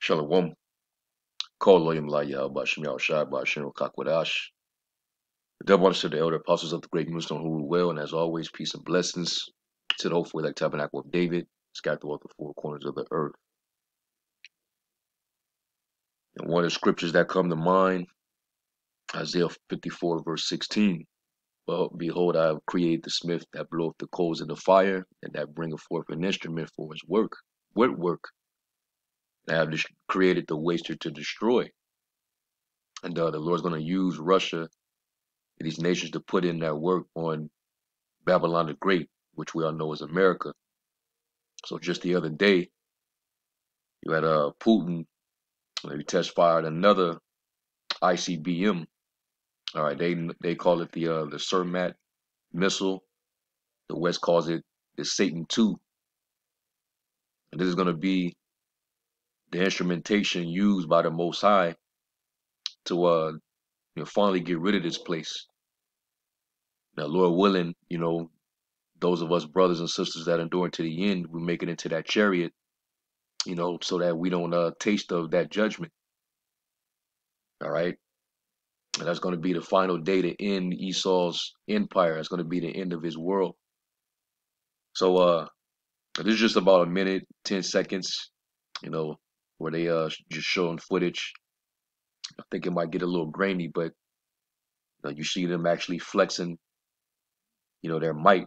Shalom. Call William Laya Bashim Shai Bashim Kakwadash. The double honors to the elder apostles of the great Muslim who rule well, and as always, peace and blessings to the hopeful elect tabernacle of David, scattered throughout the four corners of the earth. And one of the scriptures that come to mind, Isaiah 54, verse 16. Well, behold, I have created the smith that bloweth the coals in the fire, and that bringeth forth an instrument for his work. What work? And I have created the waster to destroy. And the Lord's going to use Russia and these nations to put in that work on Babylon the Great, which we all know is America. So just the other day, you had Putin, he test fired another ICBM. All right, they call it the Cermat missile. The West calls it the Satan II. And this is going to be the instrumentation used by the Most High to finally get rid of this place. Now, Lord willing, those of us brothers and sisters that endure to the end, we make it into that chariot, so that we don't taste of that judgment. All right. And that's going to be the final day to end Esau's empire. That's going to be the end of his world. So this is just about a minute, 10 seconds, where they just showing footage. I think it might get a little grainy, but you see them actually flexing, their might,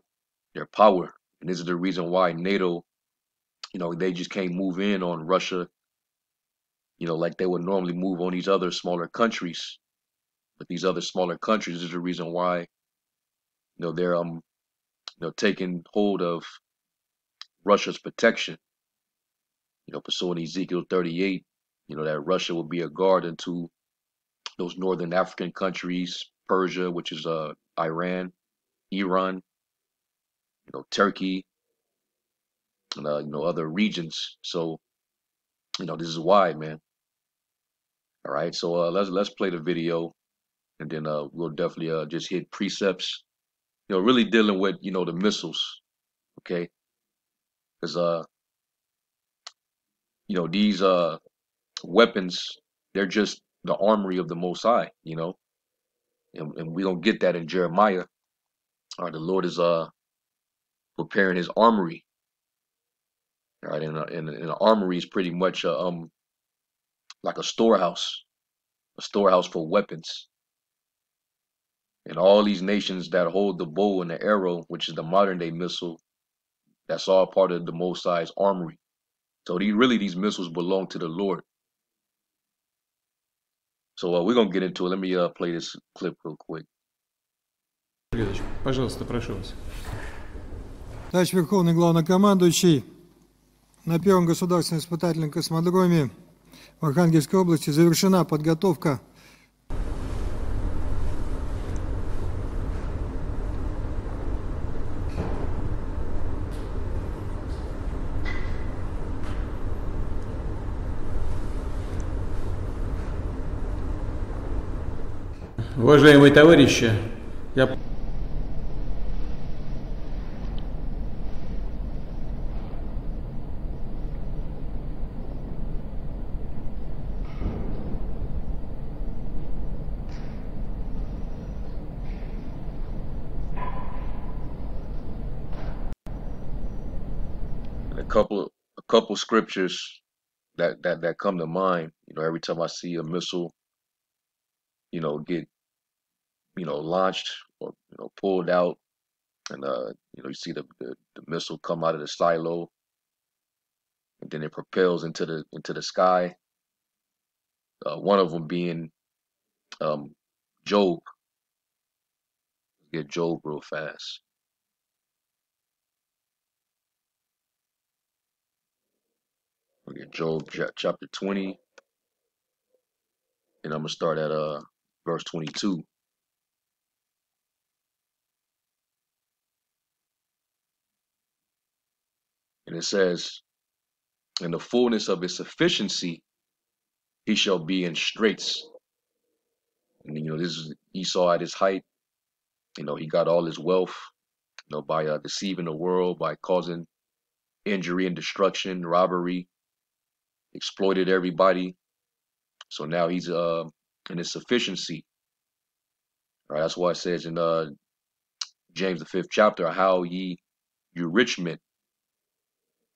their power. And this is the reason why NATO, they just can't move in on Russia, like they would normally move on these other smaller countries. But these other smaller countries is the reason why, they're taking hold of Russia's protection. Pursuing Ezekiel 38, that Russia will be a guard into those northern African countries, Persia, which is Iran, Turkey, and other regions. So, this is why, man. All right, so let's play the video, and then we'll definitely just hit precepts. Really dealing with the missiles, okay? Because these weapons, they're just the armory of the Most High, and we don't get that in Jeremiah. All right, the Lord is preparing His armory. All right, and an armory is pretty much like a storehouse for weapons. And all these nations that hold the bow and the arrow, which is the modern day missile, that's all part of the Most High's armory. So these missiles belong to the Lord. So we're gonna get into it. Let me play this clip real quick. Пожалуйста, прошу вас. Товарищ Верховный Главнокомандующий, на первом государственном испытательном космодроме в Архангельской области завершена подготовка Уважаемые товарищи, я... A couple scriptures that come to mind. Every time I see a missile, get launched or pulled out, and you see the missile come out of the silo, and then it propels into the sky. One of them being Job. Get Job real fast. We'll get Job chapter 20, and I'm gonna start at verse 22. And it says, in the fullness of his sufficiency, he shall be in straits. And this is Esau at his height. He got all his wealth, by deceiving the world, by causing injury and destruction, robbery, exploited everybody. So now he's in his sufficiency. All right, that's why it says in James the 5th chapter, how ye you rich men.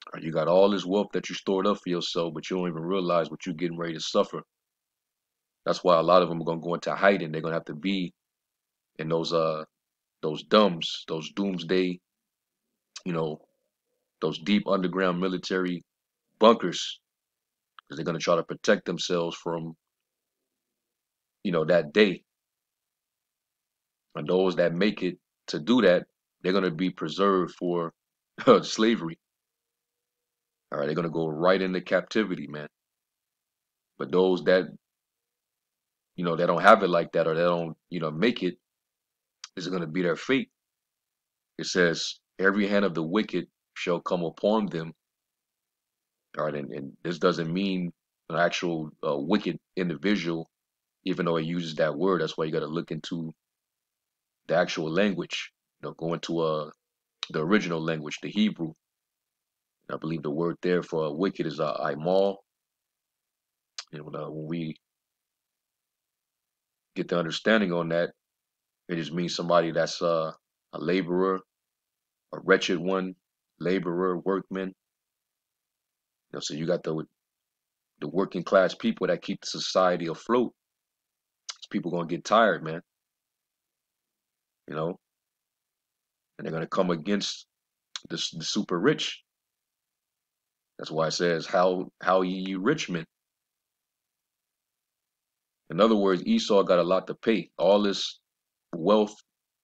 All right, you got all this wealth that you stored up for yourself, but you don't even realize what you're getting ready to suffer. That's why a lot of them are gonna go into hiding. They're gonna have to be in those dumbs, those doomsday, you know, those deep underground military bunkers, because they're gonna try to protect themselves from, that day. And those that make it to do that, they're gonna be preserved for slavery. All right, they're gonna go right into captivity, man. But those that, that don't have it like that, or they don't, make it, this is gonna be their fate. It says, every hand of the wicked shall come upon them. All right, and this doesn't mean an actual wicked individual, even though it uses that word. That's why you got to look into the actual language. Go into the original language, the Hebrew. I believe the word there for wicked is aimal. When we get the understanding on that, it just means somebody that's a laborer, a wretched one, laborer, workman. So you got the working class people that keep the society afloat. People gonna get tired, man. You know, and they're gonna come against the super rich. That's why it says, how ye rich men. In other words, Esau got a lot to pay. All this wealth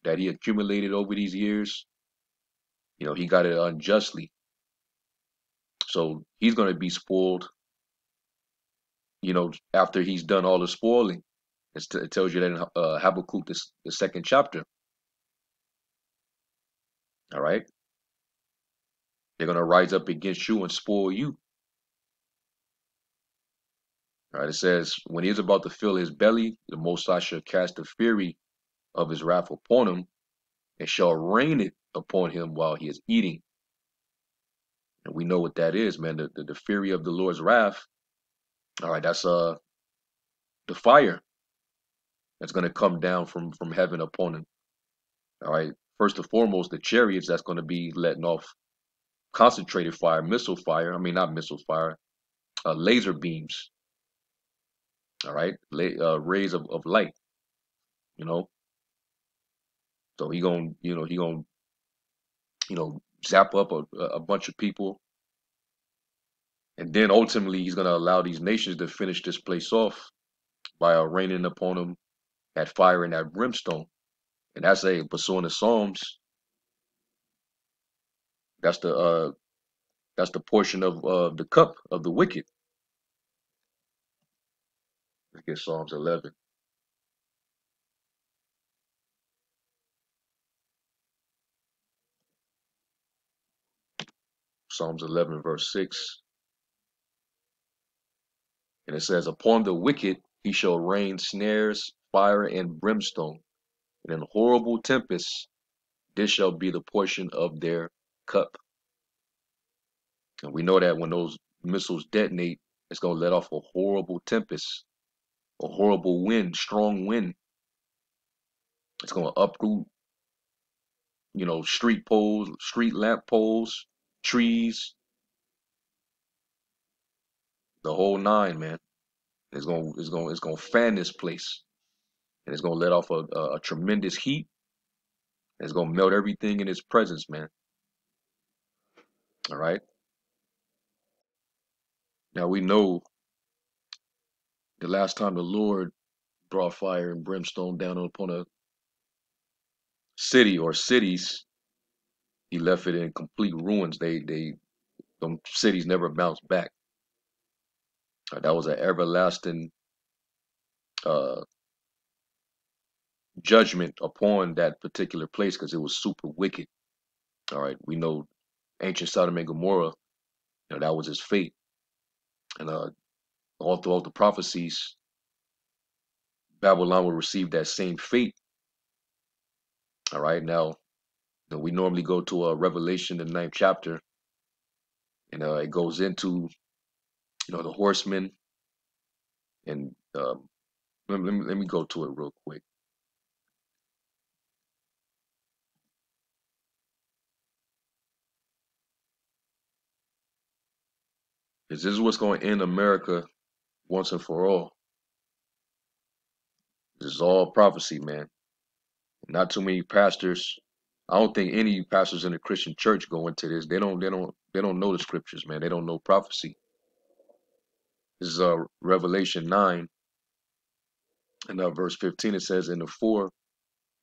that he accumulated over these years, he got it unjustly. So he's gonna be spoiled, after he's done all the spoiling. It tells you that in Habakkuk, the second chapter. All right, they're gonna rise up against you and spoil you. All right, it says, when he is about to fill his belly, the Most High shall cast the fury of his wrath upon him, and shall rain it upon him while he is eating. And we know what that is, man. The fury of the Lord's wrath. All right, that's the fire that's gonna come down from heaven upon him. All right. First and foremost, the chariots that's gonna be letting off concentrated fire, missile fire. I mean, not missile fire, laser beams. All right, rays of light. You know, so he gonna zap up a bunch of people, and then ultimately he's gonna allow these nations to finish this place off by raining upon them that fire and that brimstone. And that's pursuing the Psalms. That's the portion of the cup of the wicked. Let's get Psalms 11. Psalms 11 verse 6. And it says, upon the wicked he shall rain snares, fire, and brimstone, and in horrible tempests this shall be the portion of their cup. And we know that when those missiles detonate, it's going to let off a horrible tempest, a horrible wind, strong wind. It's going to uproot, street poles, street lamp poles, trees, the whole nine, man. It's going to fan this place, and it's going to let off a tremendous heat. And it's going to melt everything in its presence, man. All right. Now we know the last time the Lord brought fire and brimstone down upon a city or cities, he left it in complete ruins. Them cities never bounced back. That was an everlasting uh, judgment upon that particular place because it was super wicked. All right, we know ancient Sodom and Gomorrah. That was his fate, and all throughout the prophecies, Babylon will receive that same fate. All right, now we normally go to Revelation, the 9th chapter, and it goes into the horsemen, and let me go to it real quick. Because this is what's going to end America once and for all. This is all prophecy, man. Not too many pastors. I don't think any pastors in the Christian church go into this. They don't know the scriptures, man. They don't know prophecy. This is Revelation 9 and verse 15. It says, "And the four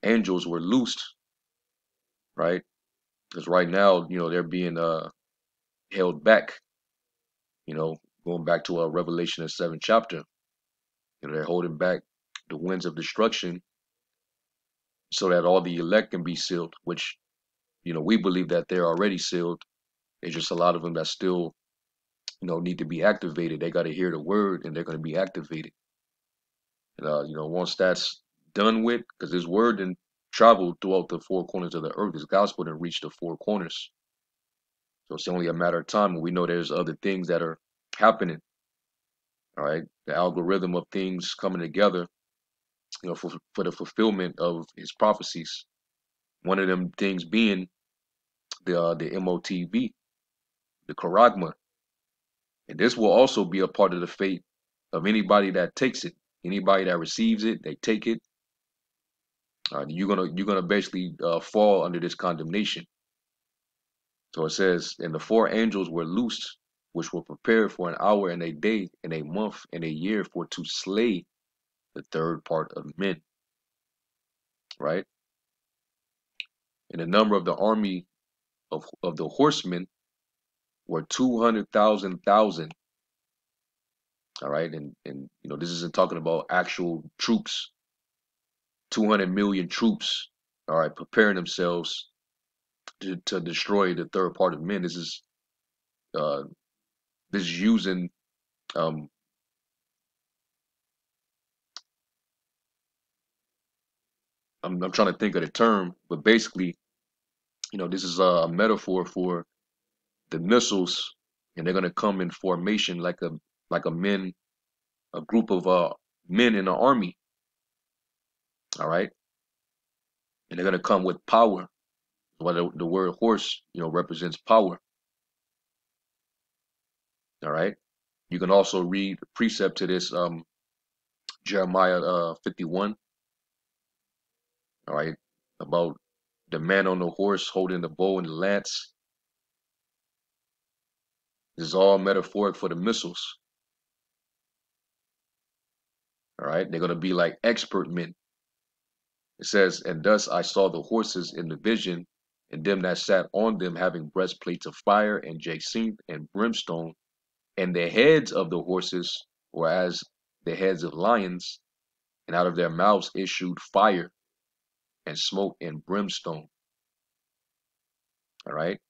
angels were loosed," right? Because right now, they're being held back. Going back to Revelation the 7th chapter. They're holding back the winds of destruction so that all the elect can be sealed, which, we believe that they're already sealed. There's just a lot of them that still, need to be activated. They got to hear the word and they're going to be activated. And, once that's done with, because this word then traveled throughout the four corners of the earth, this gospel didn't reach the four corners. So it's only a matter of time. And we know there's other things that are happening. All right. The algorithm of things coming together, for the fulfillment of his prophecies. One of them things being the MOTV, the charagma. And this will also be a part of the fate of anybody that takes it. Anybody that receives it, they take it. You're gonna basically fall under this condemnation. So it says, "And the four angels were loosed, which were prepared for an hour and a day and a month and a year for to slay the third part of men." Right? And the number of the army of the horsemen were 200,000. All right, and this isn't talking about actual troops. 200 million troops. All right, preparing themselves to destroy the third part of men. Uh, this is using um, I'm trying to think of the term, but basically, this is a metaphor for the missiles, and they're gonna come in formation like a group of men in an army. All right, and they're gonna come with power. Well, the word horse, represents power. All right. You can also read the precept to this, Jeremiah 51. All right, about the man on the horse holding the bow and the lance. This is all metaphoric for the missiles. All right, they're going to be like expert men. It says, "And thus I saw the horses in the vision, and them that sat on them having breastplates of fire and jacinth and brimstone, and the heads of the horses were as the heads of lions, and out of their mouths issued fire and smoke and brimstone." All right,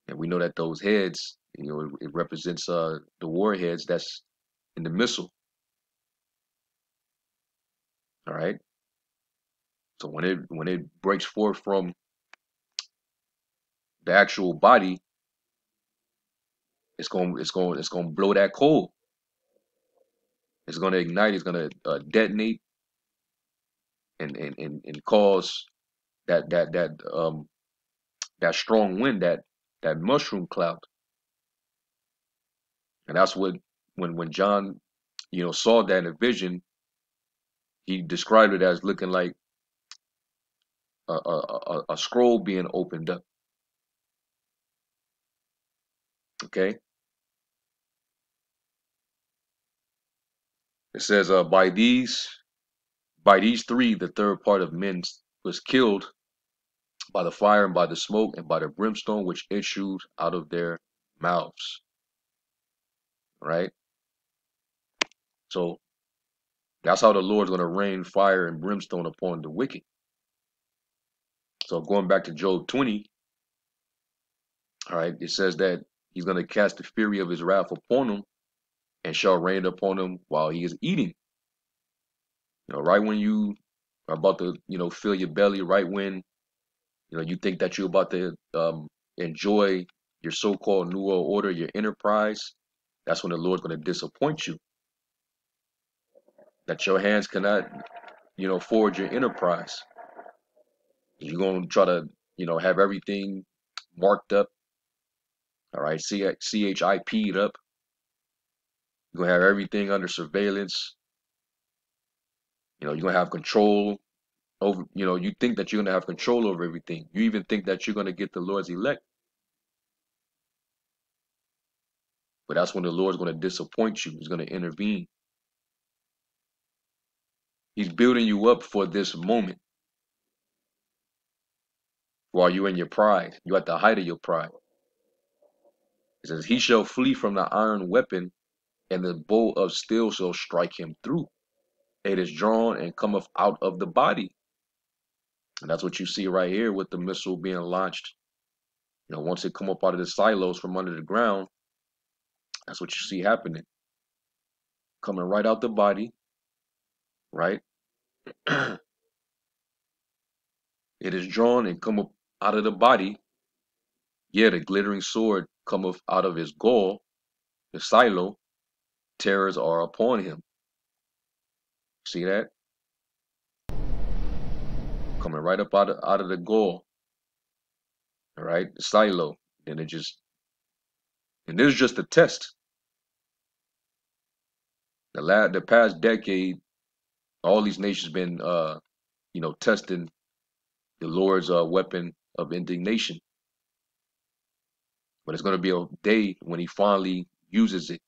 and we know that those heads, it represents the warheads that's in the missile. All right. So when it breaks forth from the actual body, it's going to blow that coal. It's going to ignite. It's going to detonate and cause that strong wind, that mushroom cloud. And that's what when John saw that in a vision, he described it as looking like a scroll being opened up. Okay. It says, by these three, the third part of men was killed by the fire and by the smoke and by the brimstone which issued out of their mouths. Right? So that's how the Lord's going to rain fire and brimstone upon the wicked. So going back to Job 20, all right, it says that he's going to cast the fury of his wrath upon them and shall rain upon them while he is eating. Right when you are about to, fill your belly, right when, you think that you're about to enjoy your so-called New World Order, your enterprise, That's when the Lord's going to disappoint you. That your hands cannot, forge your enterprise. You're going to try to, have everything marked up, all right, CHIP'd up. You're going to have everything under surveillance. You're going to have control over, you think that you're going to have control over everything. You even think that you're going to get the Lord's elect. But that's when the Lord's going to disappoint you. He's going to intervene. He's building you up for this moment while you're in your pride. You're at the height of your pride. It says, he shall flee from the iron weapon, and the bow of steel shall strike him through. It is drawn and cometh out of the body. And that's what you see right here with the missile being launched. Once it come up out of the silos from under the ground, that's what you see happening. Coming right out the body, right? It is drawn and come up out of the body. Yeah, the glittering sword cometh out of his gall, the silo. Terrors are upon him. See that? Coming right up out of the gall. All right, the silo. And this is just a test. The past decade, all these nations been testing the Lord's weapon of indignation. But it's going to be a day when he finally uses it.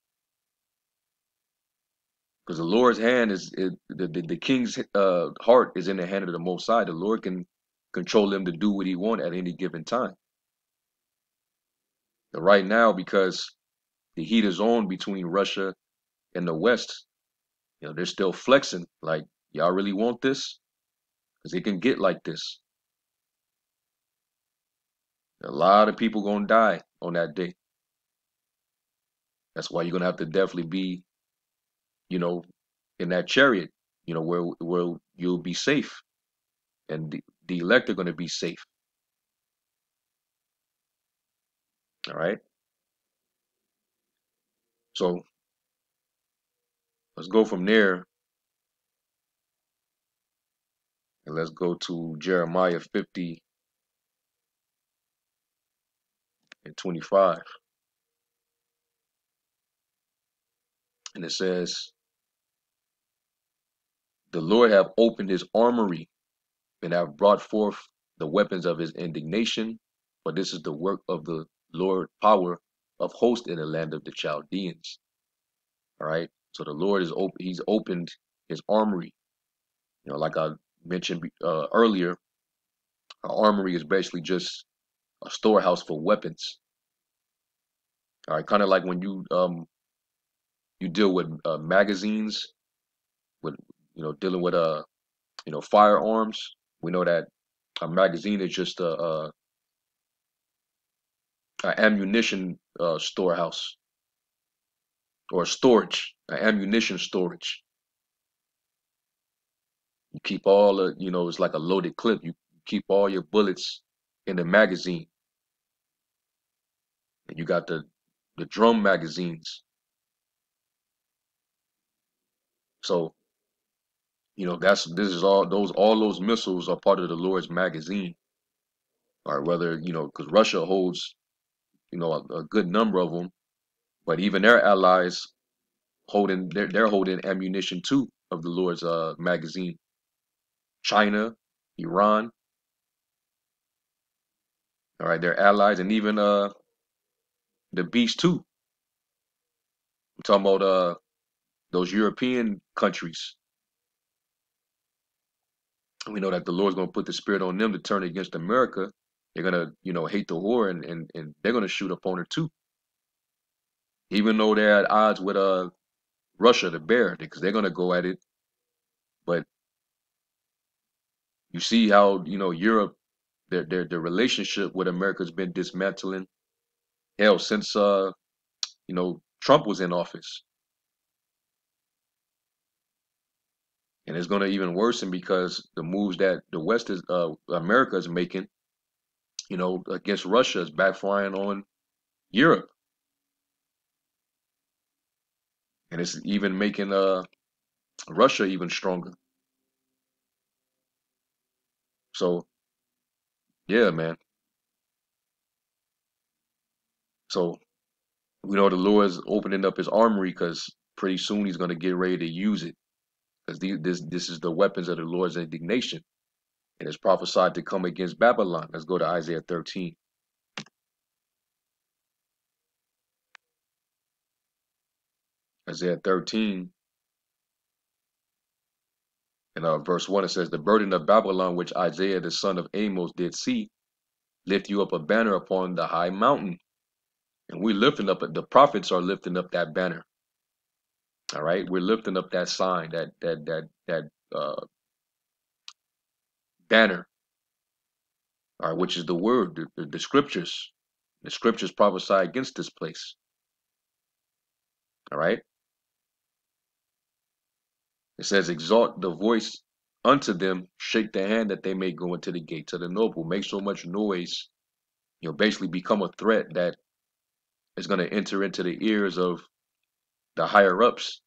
Because the Lord's hand the king's heart is in the hand of the Most High. The Lord can control him to do what he wants at any given time. But right now, because the heat is on between Russia and the West, they're still flexing like, y'all really want this? Because it can get like this. A lot of people gonna die on that day. That's why you're gonna have to definitely be, in that chariot, where you'll be safe, and the elect are gonna be safe. All right. So let's go from there, and let's go to Jeremiah 50 and 25. And it says, the Lord have opened his armory and have brought forth the weapons of his indignation, for this is the work of the Lord power of hosts in the land of the Chaldeans. All right. So the Lord is open. He's opened his armory. Like I mentioned earlier, an armory is basically just a storehouse for weapons. All right. Kind of like when you deal with magazines, with dealing with firearms. We know that a magazine is just a ammunition storehouse, or storage, an ammunition storage. You keep all the, it's like a loaded clip. You keep all your bullets in the magazine. And you got the drum magazines. So, all those missiles are part of the Lord's magazine. All right, whether, because Russia holds, a good number of them, but even their allies they're holding ammunition too of the Lord's magazine. China, Iran, all right, they're allies, and even the beast too. I'm talking about those European countries. We know that the Lord's going to put the spirit on them to turn against America. They're going to, hate the whore, and they're going to shoot upon her too. Even though they're at odds with Russia, the bear, because they're going to go at it. But you see how, Europe, their relationship with America's been dismantling. Hell, since Trump was in office. And it's going to even worsen because the moves that the West is, America is making, against Russia is backfiring on Europe. And it's even making Russia even stronger. So yeah, man. So we know the Lord is opening up his armory because pretty soon he's going to get ready to use it. Because this is the weapons of the Lord's indignation. And it's prophesied to come against Babylon. Let's go to Isaiah 13. Isaiah 13 and verse 1, it says, the burden of Babylon, which Isaiah the son of Amos did see, lift you up a banner upon the high mountain. And we're lifting up, the prophets are lifting up that banner. All right, we're lifting up that sign, that banner, all right, which is the word, the scriptures. The scriptures prophesy against this place. All right, it says, exalt the voice unto them, shake the hand that they may go into the gates of the noble. Make so much noise, basically become a threat that is going to enter into the ears of the higher ups.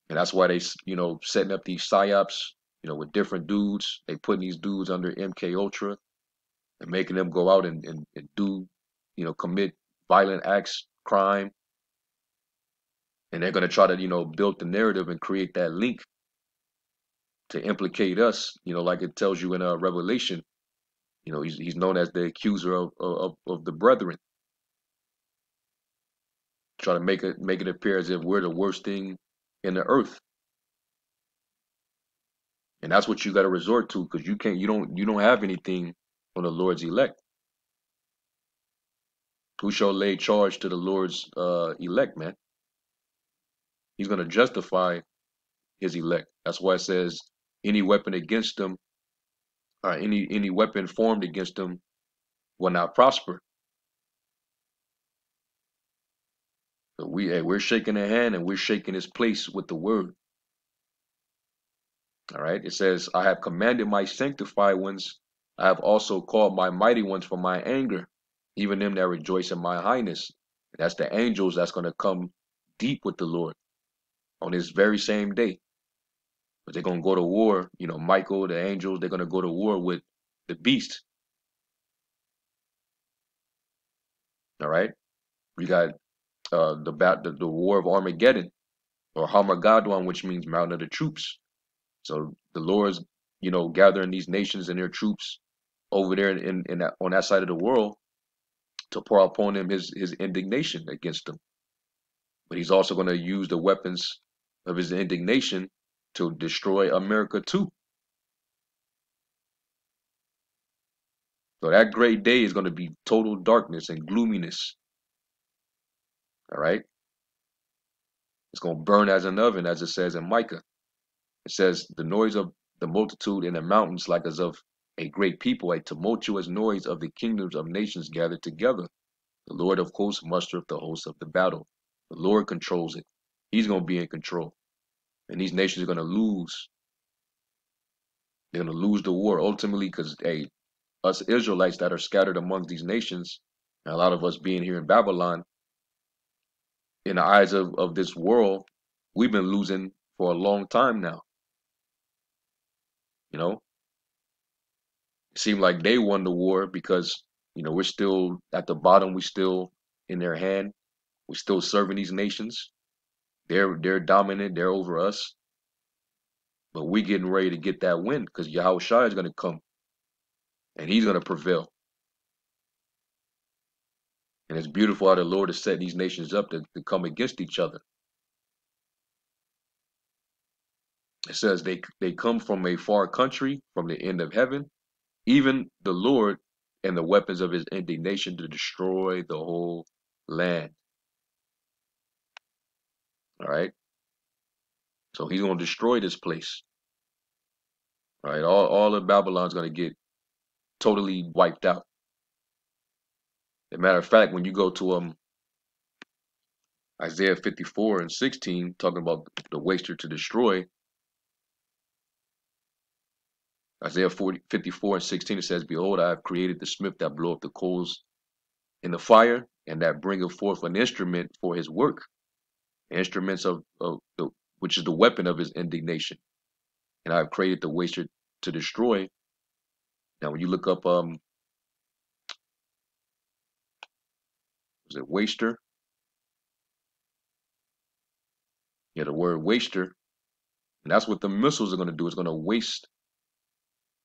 And that's why they, setting up these psyops, with different dudes. They putting these dudes under MK Ultra and making them go out and do, commit violent acts, crime. And they're going to try to, build the narrative and create that link to implicate us, like it tells you in Revelation. He's known as the accuser of the brethren. Try to make it appear as if we're the worst thing in the earth. And that's what you got to resort to, because you don't have anything on the Lord's elect. Who shall lay charge to the Lord's elect, man? He's going to justify his elect. That's why it says any weapon against them, or any weapon formed against them will not prosper. So we're shaking a hand and we're shaking his place with the word. All right. It says, I have commanded my sanctified ones. I have also called my mighty ones from my anger, even them that rejoice in my highness. And that's the angels that's going to come deep with the Lord on this very same day. But they're going to go to war. Michael, the angels, they're going to go to war with the beast. All right. We got the war of Armageddon, or Harmageddon, which means mountain of the troops. So the Lord's, gathering these nations and their troops over there on that side of the world to pour upon them his indignation against them. But he's also going to use the weapons of his indignation to destroy America too. So that great day is going to be total darkness and gloominess. All right. It's going to burn as an oven, as it says in Micah. It says, the noise of the multitude in the mountains like as of a great people, a tumultuous noise of the kingdoms of nations gathered together. The Lord of hosts mustereth the hosts of the battle. The Lord controls it. He's going to be in control. And these nations are going to lose. They're going to lose the war ultimately because, us Israelites that are scattered amongst these nations, and a lot of us being here in Babylon, in the eyes of this world, we've been losing for a long time now. It seemed like they won the war because, we're still at the bottom. We're still in their hand. We're still serving these nations. They're dominant. They're over us. But we're getting ready to get that win because Yahushua is going to come and he's going to prevail. And it's beautiful how the Lord has set these nations up to come against each other. It says they come from a far country, from the end of heaven, even the Lord and the weapons of his indignation to destroy the whole land. All right. So he's going to destroy this place. All right. All of Babylon's going to get totally wiped out. As a matter of fact, when you go to Isaiah 54 and 16, talking about the waster to destroy, Isaiah 54 and 16, it says, behold, I have created the smith that bloweth the coals in the fire, and that bringeth forth an instrument for his work. instruments of the which is the weapon of his indignation. And I have created the waster to destroy. Now, when you look up, was it waster? Yeah, the word waster, and that's what the missiles are going to do. It's going to waste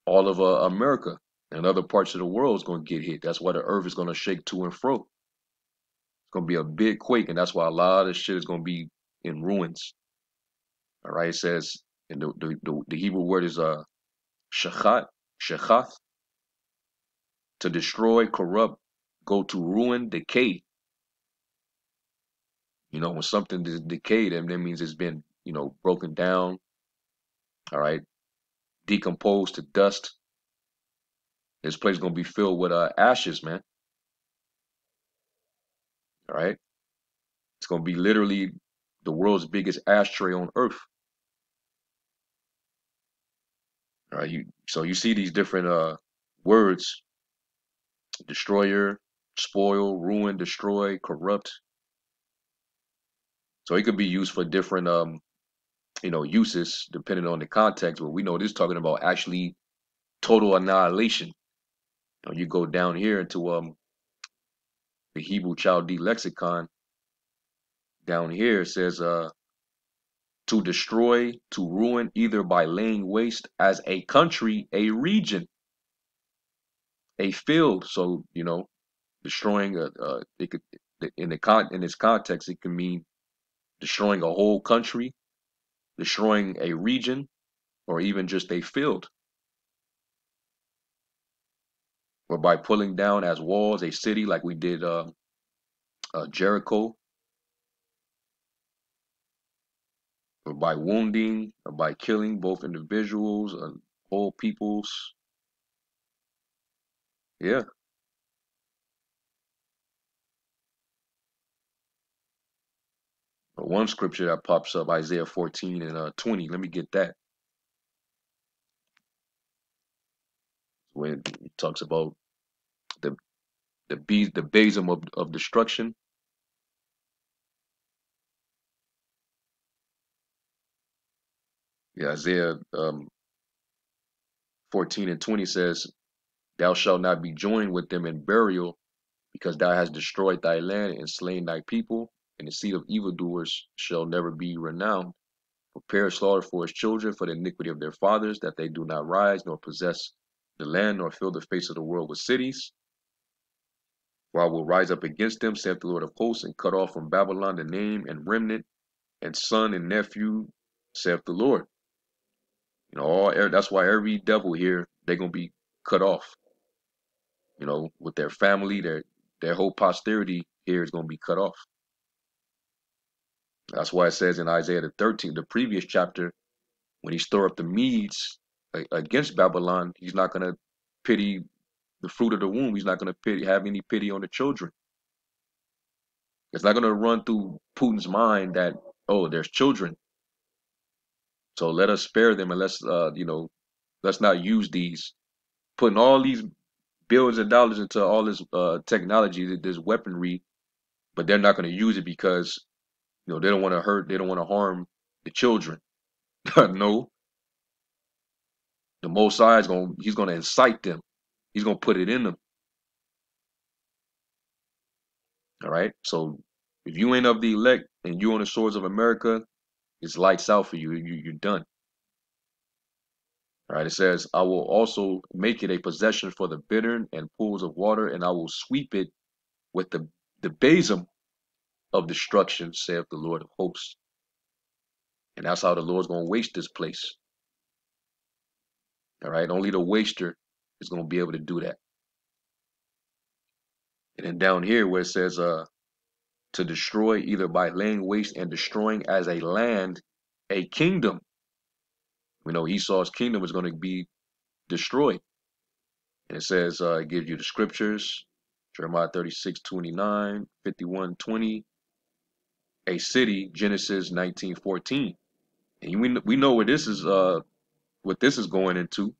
all of America, and other parts of the world is going to get hit. That's why the earth is going to shake to and fro. It's going to be a big quake, and that's why a lot of shit is going to be in ruins. All right, it says, and the Hebrew word is shachat, shachath, to destroy, corrupt, go to ruin, decay. You know, when something is decayed, that means it's been, broken down. All right, decomposed to dust. This place is gonna be filled with ashes, man. All right, it's gonna be literally the world's biggest ashtray on earth. All right, so you see these different words: destroyer, spoil, ruin, destroy, corrupt. So it could be used for different uses depending on the context. But we know this is talking about actually total annihilation. You go down here into the Hebrew Chaldee lexicon. Down here it says to destroy, to ruin, either by laying waste as a country, a region, a field. So destroying it could in its context it can mean destroying a whole country, destroying a region, or even just a field, or by pulling down as walls a city like we did Jericho, or by wounding, or by killing both individuals and whole peoples. Yeah. But one scripture that pops up, Isaiah 14 and 20. Let me get that. When it talks about the the besom of destruction. Yeah, Isaiah 14 and 20 says, "Thou shalt not be joined with them in burial, because thou hast destroyed thy land and slain thy people, and the seed of evildoers shall never be renowned. Prepare slaughter for his children for the iniquity of their fathers, that they do not rise, nor possess the land, nor fill the face of the world with cities. For I will rise up against them, saith the Lord of hosts, and cut off from Babylon the name and remnant, and son and nephew, saith the Lord." That's why every devil here, they're gonna be cut off. With their family, their whole posterity here is gonna be cut off. That's why it says in Isaiah the 13th, the previous chapter, when he stir up the Medes against Babylon, he's not gonna pity the fruit of the womb. He's not gonna have any pity on the children. It's not gonna run through Putin's mind that, oh, there's children, so let us spare them, and let's not use these, putting all these billions of dollars into all this technology, this weaponry, but they're not going to use it because they don't want to hurt, they don't want to harm the children. No, the Most High he's going to incite them. He's going to put it in them. All right. So if you ain't of the elect and you on the shores of America, it's lights out for you. You're done. All right. It says, "I will also make it a possession for the bittern and pools of water, and I will sweep it with the besom of destruction, saith the Lord of hosts." And that's how the Lord's going to waste this place. All right. Only the waster is going to be able to do that. And then down here where it says to destroy, either by laying waste and destroying as a land, a kingdom. We know Esau's kingdom is going to be destroyed. And it says, it gives you the scriptures, Jeremiah 36:29, 51:20, a city, Genesis 19:14. And we know where this is what this is going into,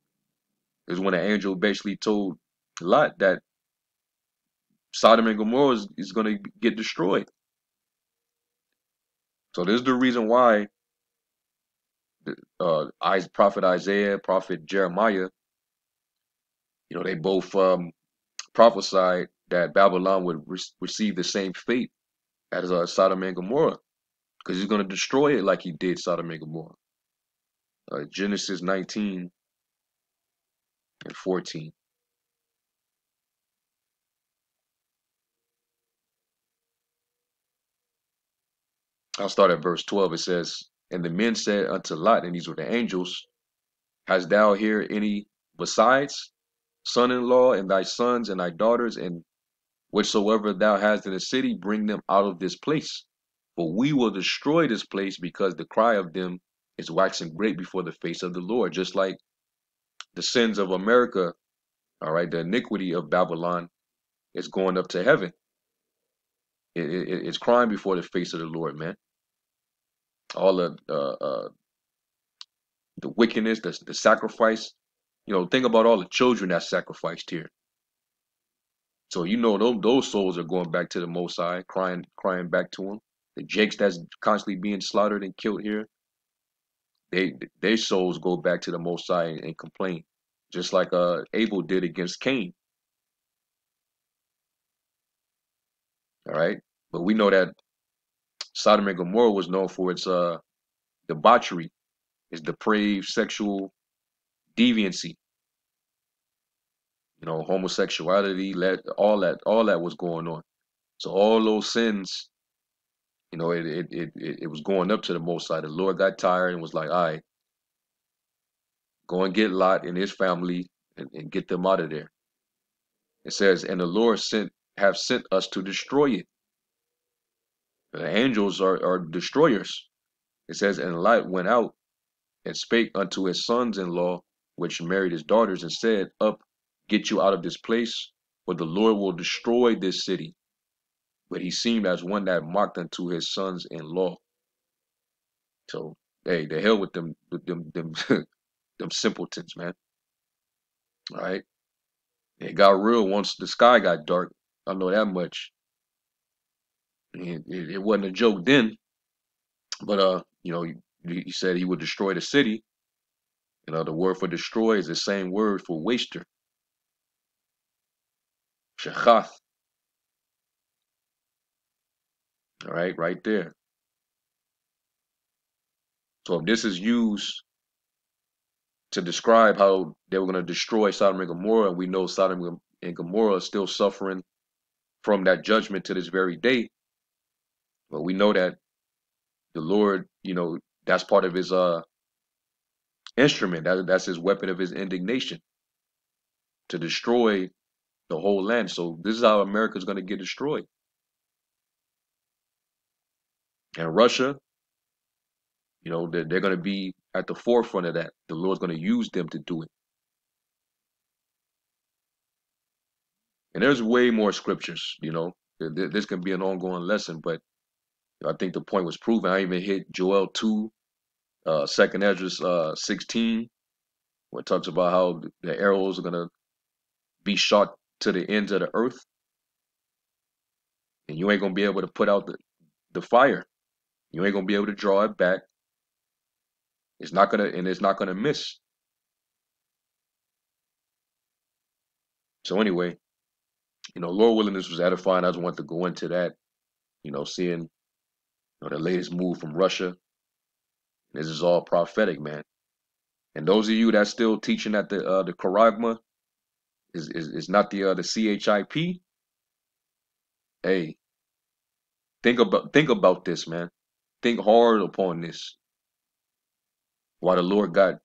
is when an angel basically told Lot that Sodom and Gomorrah is going to get destroyed. So this is the reason why Prophet Isaiah, Prophet Jeremiah, they both prophesied that Babylon would receive the same fate as Sodom and Gomorrah, because he's going to destroy it like he did Sodom and Gomorrah. Genesis 19 and 14. I'll start at verse 12. It says, "And the men said unto Lot," and these were the angels, "Hast thou here any besides son-in-law, and thy sons and thy daughters, and whatsoever thou hast in the city, bring them out of this place. For we will destroy this place, because the cry of them is waxing great before the face of the Lord." Just like the sins of America, all right, the iniquity of Babylon is going up to heaven. It's crying before the face of the Lord, man. All the wickedness, the sacrifice. Think about all the children that sacrificed here. So those souls are going back to the Most High, crying back to him. The Jakes that's constantly being slaughtered and killed here, their souls go back to the Most High and complain, just like Abel did against Cain. All right, but we know that Sodom and Gomorrah was known for its debauchery, its depraved sexual deviancy. Homosexuality, all that was going on. So all those sins, it was going up to the Most High. The Lord got tired and was like, "All right, go and get Lot and his family and get them out of there." It says, "And the Lord have sent us to destroy it." The angels are destroyers. It says, "And Lot went out and spake unto his sons-in-law, which married his daughters, and said, Up, get you out of this place, for the Lord will destroy this city. But he seemed as one that mocked unto his sons-in-law." So, hey, the hell with them them simpletons, man. All right. It got real once the sky got dark. I know that much. It wasn't a joke then, but he said he would destroy the city. The word for destroy is the same word for waster. Shechath. All right there. So if this is used to describe how they were going to destroy Sodom and Gomorrah, and we know Sodom and Gomorrah is still suffering from that judgment to this very day, but we know that the Lord, that's part of his instrument. That's his weapon of his indignation, to destroy the whole land. So this is how America's going to get destroyed. And Russia, they're going to be at the forefront of that. The Lord's going to use them to do it. And there's way more scriptures, This can be an ongoing lesson, but I think the point was proven. I even hit Joel 2, 2nd Ezra 16, where it talks about how the arrows are going to be shot to the ends of the earth, and you ain't going to be able to put out the fire. You ain't going to be able to draw it back. It's not going to miss. So anyway, Lord willing, this was edifying. I just want to go into that, seeing the latest move from Russia. This is all prophetic, man. And those of you that's still teaching that the charagma is not the CHIP, hey, think about this, man. Think hard upon this. Why the Lord got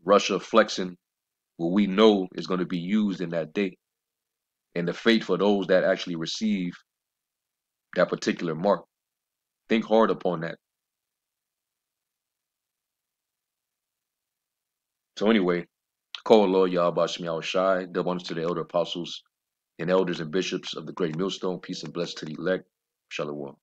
Russia flexing what we know is going to be used in that day, and the fate for those that actually receive that particular mark. Think hard upon that. So anyway, call Lord Yahweh Shemi Shai, double honors to the elder apostles and elders and bishops of the great millstone. Peace and blessings to the elect. Shalom.